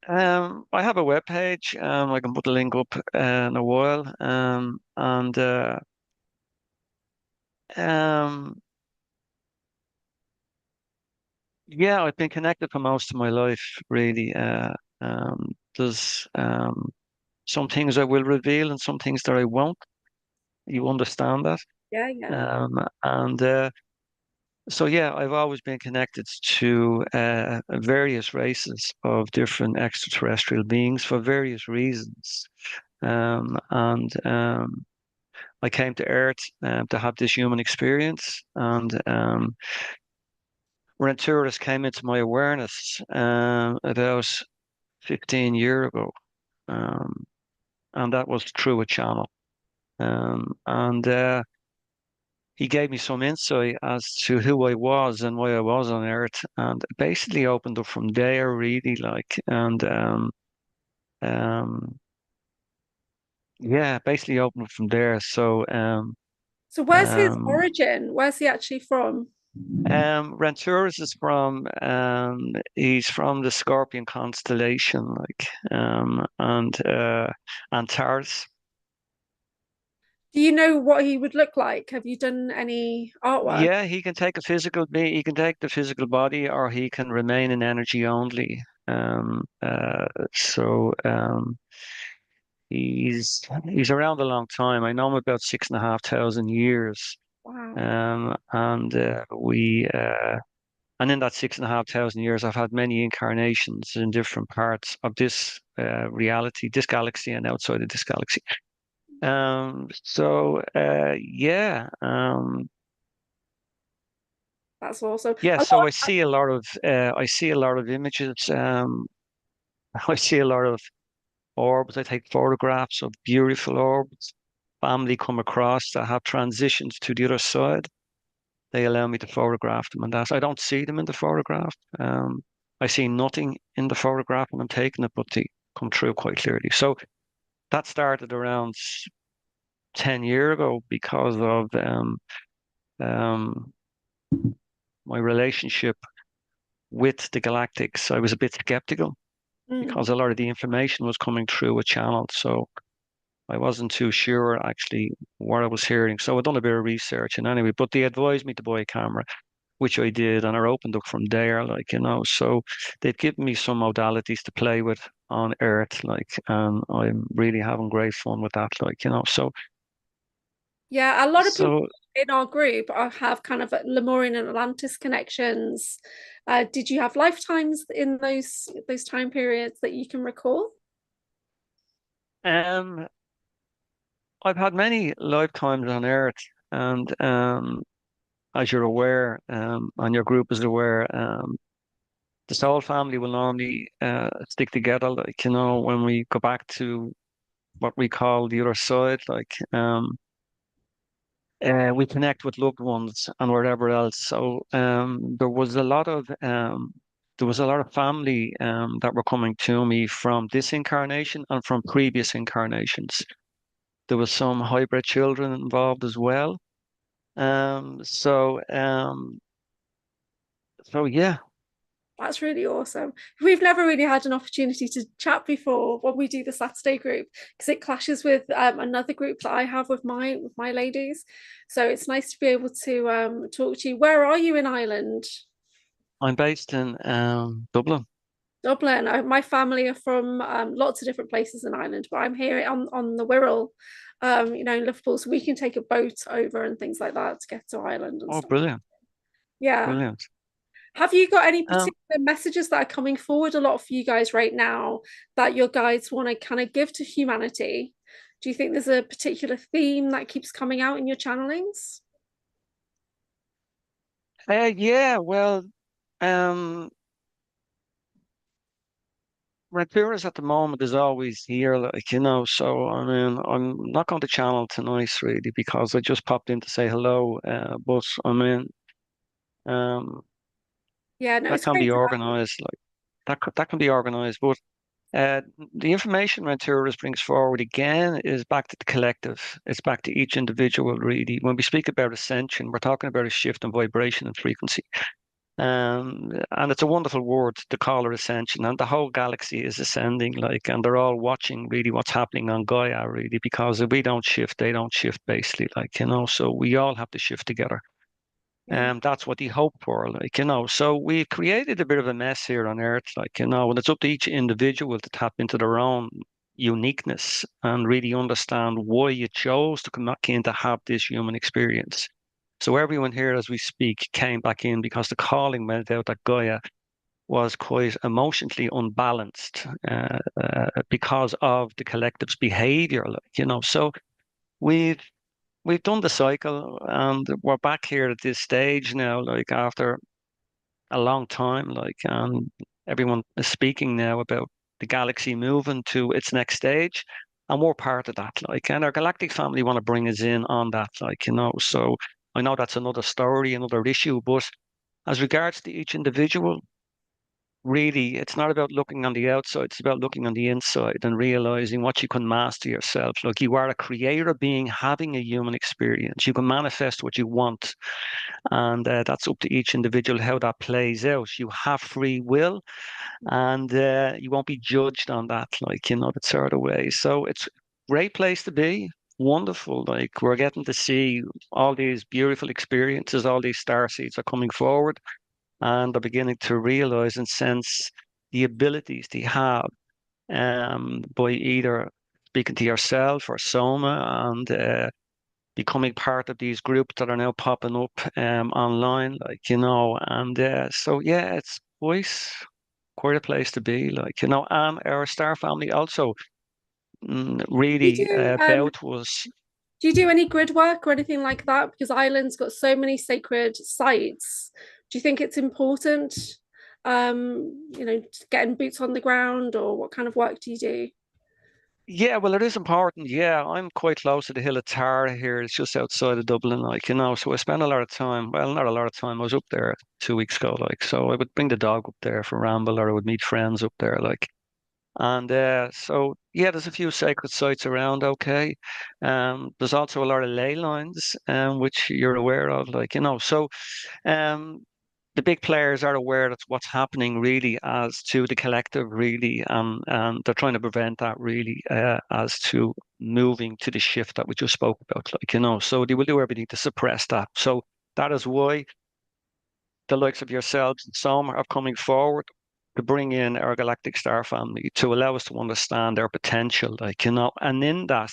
I have a webpage. I can put the link up in a while. And Yeah, I've been connected for most of my life, really. There's some things I will reveal and some things that I won't. You understand that? Yeah, yeah. And so, yeah, I've always been connected to various races of different extraterrestrial beings for various reasons. And I came to Earth to have this human experience, and when tourists came into my awareness about 15 years ago, um, and that was through a channel. And he gave me some insight as to who I was and why I was on Earth, and it basically opened up from there, really, like, and um, yeah, basically opened up from there. So, So where's his origin? Where's he actually from? Ranturis is from he's from the Scorpion constellation, like and Antares. Do you know what he would look like? Have you done any artwork? Yeah, he can take a physical be he can take the physical body, or he can remain in energy only. So he's around a long time. I know him about 6,500 years. Wow. And we and in that 6,500 years, I've had many incarnations in different parts of this reality, this galaxy, and outside of this galaxy. So yeah, That's awesome. yeah. A So lot I see a lot of images. I see a lot of orbs. I take photographs of beautiful orbs. Family come across that have transitions to the other side. They allow me to photograph them, and that I don't see them in the photograph. I see nothing in the photograph when I'm taking it, but they come through quite clearly. So that started around 10 years ago because of um, my relationship with the Galactics. I was a bit skeptical Mm. because a lot of the information was coming through a channel. So I wasn't too sure actually what I was hearing. So I done a bit of research and anyway, but they advised me to buy a camera, which I did, and I opened up from there, like, so they've given me some modalities to play with on Earth, like, and I'm really having great fun with that, like, so. Yeah, a lot of people So, in our group have kind of Lemurian and Atlantis connections. Did you have lifetimes in those time periods that you can recall? um, I've had many lifetimes on Earth, and as you're aware, and your group is aware, the soul family will normally stick together, like, when we go back to what we call the other side, like, we connect with loved ones and whatever else. So there was a lot of family that were coming to me from this incarnation and from previous incarnations. There was some hybrid children involved as well. Um, so um, so yeah. That's really awesome. We've never really had an opportunity to chat before when we do the Saturday group because it clashes with another group that I have with my ladies. So it's nice to be able to talk to you. Where are you in Ireland? I'm based in Dublin. Dublin. My family are from lots of different places in Ireland, but I'm here on the Wirral, in Liverpool, so we can take a boat over and things like that to get to Ireland and Oh, stuff. brilliant. Yeah. Brilliant. Have you got any Um, particular messages that are coming forward a lot for you guys right now that your guides want to kind of give to humanity? Do you think there's a particular theme that keeps coming out in your channelings? yeah, well, um, Rapiras at the moment is always here, like, so I mean, I'm not going to channel tonight really because I just popped in to say hello. But I mean, um, Yeah, no, that it's can great be to have. organized, like that can be organized. But the information Rapiras brings forward again is back to the collective. It's back to each individual, really. When we speak about ascension, we're talking about a shift in vibration and frequency. And it's a wonderful word to call it ascension, and the whole galaxy is ascending, like, and they're all watching really what's happening on Gaia, really, because if we don't shift, they don't shift, basically, like, so we all have to shift together. That's what he hoped for, like, you know. So we've created a bit of a mess here on Earth, like, you know, and it's up to each individual to tap into their own uniqueness and really understand why you chose to come back in to have this human experience. So everyone here, as we speak, came back in because the calling went out that Gaia was quite emotionally unbalanced because of the collective's behavior, like, you know. So we've we've done the cycle and we're back here at this stage now, like after a long time, like, and everyone is speaking now about the galaxy moving to its next stage. And we're part of that, like, and our galactic family want to bring us in on that, like, you know. So I know that's another story, another issue, but as regards to each individual, really, it's not about looking on the outside, it's about looking on the inside and realizing what you can master yourself. Like, you are a creator being having a human experience. You can manifest what you want. And that's up to each individual how that plays out. You have free will and you won't be judged on that, like, you know, that sort of way. So it's a great place to be. Wonderful. Like, we're getting to see all these beautiful experiences, all these starseeds are coming forward and are beginning to realize and sense the abilities they have by either speaking to yourself or Soma and becoming part of these groups that are now popping up online, like, you know. And so, yeah, it's quite a place to be, like, you know. And our star family also really both was. Do you do any grid work or anything like that? Because Ireland's got so many sacred sites. Do you think it's important, you know, getting boots on the ground, or what kind of work do you do? Yeah, well, it is important. Yeah, I'm quite close to the Hill of Tara here. It's just outside of Dublin, like, you know. So I spend a lot of time. Well, not a lot of time. I was up there 2 weeks ago, like, so I would bring the dog up there for ramble, or I would meet friends up there, like. And so, yeah, there's a few sacred sites around. Okay, there's also a lot of ley lines, which you're aware of, like, you know. So, um, the big players are aware that's what's happening really as to the collective, really, and they're trying to prevent that really as to moving to the shift that we just spoke about, like, you know. So they will do everything to suppress that. So that is why the likes of yourselves and some are coming forward to bring in our galactic star family to allow us to understand our potential, like, you know. And in that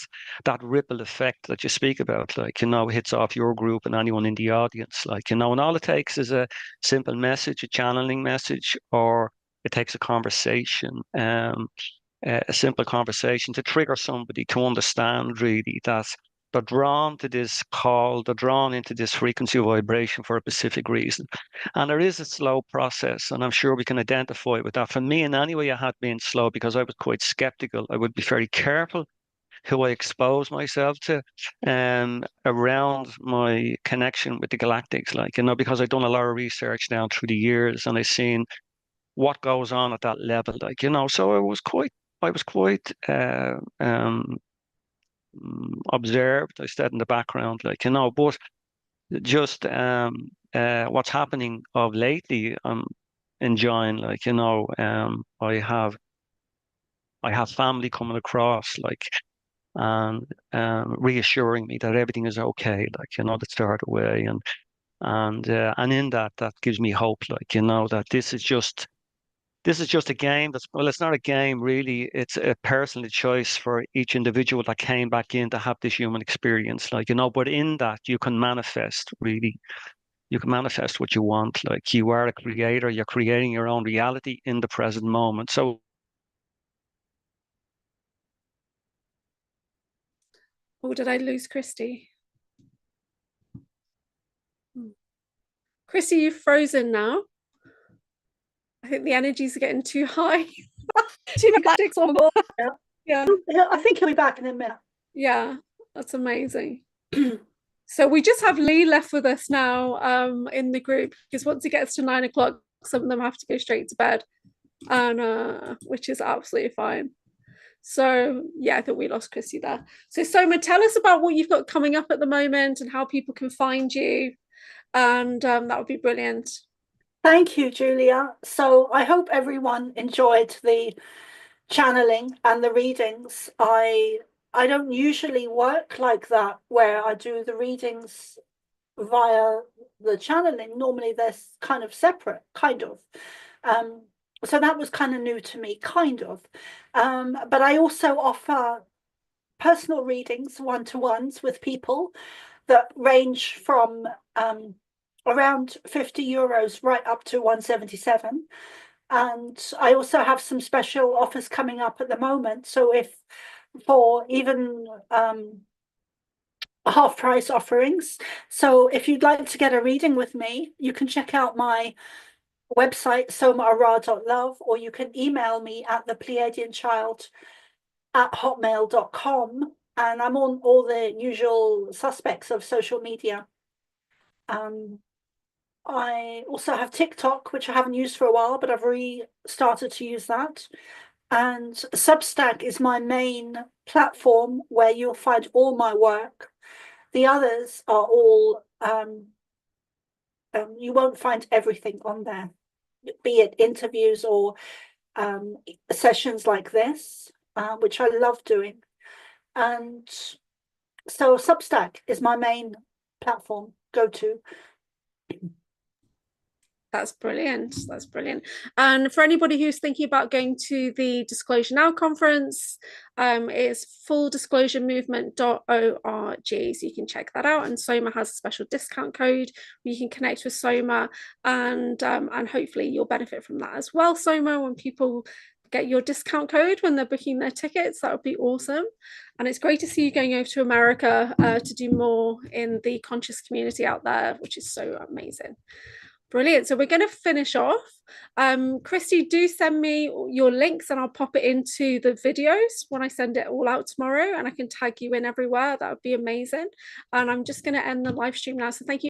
ripple effect that you speak about, like, you know, hits off your group and anyone in the audience, like, you know. And all it takes is a simple message, a channeling message, or it takes a conversation, a simple conversation to trigger somebody to understand really that they're drawn to this call, they're drawn into this frequency of vibration for a specific reason. And there is a slow process, and I'm sure we can identify with that. For me, in any way, I had been slow because I was quite skeptical. I would be very careful who I expose myself to around my connection with the galactics, like, you know, because I've done a lot of research now through the years and I've seen what goes on at that level, like, you know. So I was quite observed. I stayed in the background, like, you know, but just what's happening of lately, I'm enjoying, like, you know. I have family coming across, like, and reassuring me that everything is okay, like, you know, that start away, and in that gives me hope, like, you know, that this is just a game that's, well, it's not a game really. It's a personal choice for each individual that came back in to have this human experience, like, you know. But in that, you can manifest, really. You can manifest what you want. Like, you are a creator. You're creating your own reality in the present moment. So, Or did I lose Christy? Christy, you've frozen now. I think the energies are getting too high. Too many galactics on board. Yeah. I think he'll be back in a minute. Yeah, that's amazing. So we just have Lee left with us now in the group, because once it gets to 9 o'clock, some of them have to go straight to bed, and which is absolutely fine. So yeah, I think we lost Christy there. So Soma, tell us about what you've got coming up at the moment and how people can find you, and that would be brilliant. Thank you, Julia. So I hope everyone enjoyed the channeling and the readings. I don't usually work like that, where I do the readings via the channeling. Normally they're kind of separate, kind of. So that was kind of new to me, kind of. But I also offer personal readings, one-to-ones with people that range from around €50 right up to 177. And I also have some special offers coming up at the moment. So if for even half price offerings. So if you'd like to get a reading with me, you can check out my website, somaarah.love, or you can email me at the Pleiadian@hotmail.com, and I'm on all the usual suspects of social media. I also have TikTok, which I haven't used for a while, but I've restarted to use that. And Substack is my main platform where you'll find all my work. The others are all, you won't find everything on there, be it interviews or sessions like this, which I love doing. And so Substack is my main platform, go-to. That's brilliant. That's brilliant. And for anybody who's thinking about going to the Disclosure Now conference, it's fulldisclosuremovement.org. So you can check that out. And Soma has a special discount code where you can connect with Soma, and hopefully you'll benefit from that as well, Soma, when people get your discount code when they're booking their tickets. That would be awesome. And it's great to see you going over to America to do more in the conscious community out there, which is so amazing. Brilliant. So we're going to finish off. Christy, do send me your links and I'll pop it into the videos when I send it all out tomorrow, and I can tag you in everywhere. That would be amazing. And I'm just going to end the live stream now. So thank you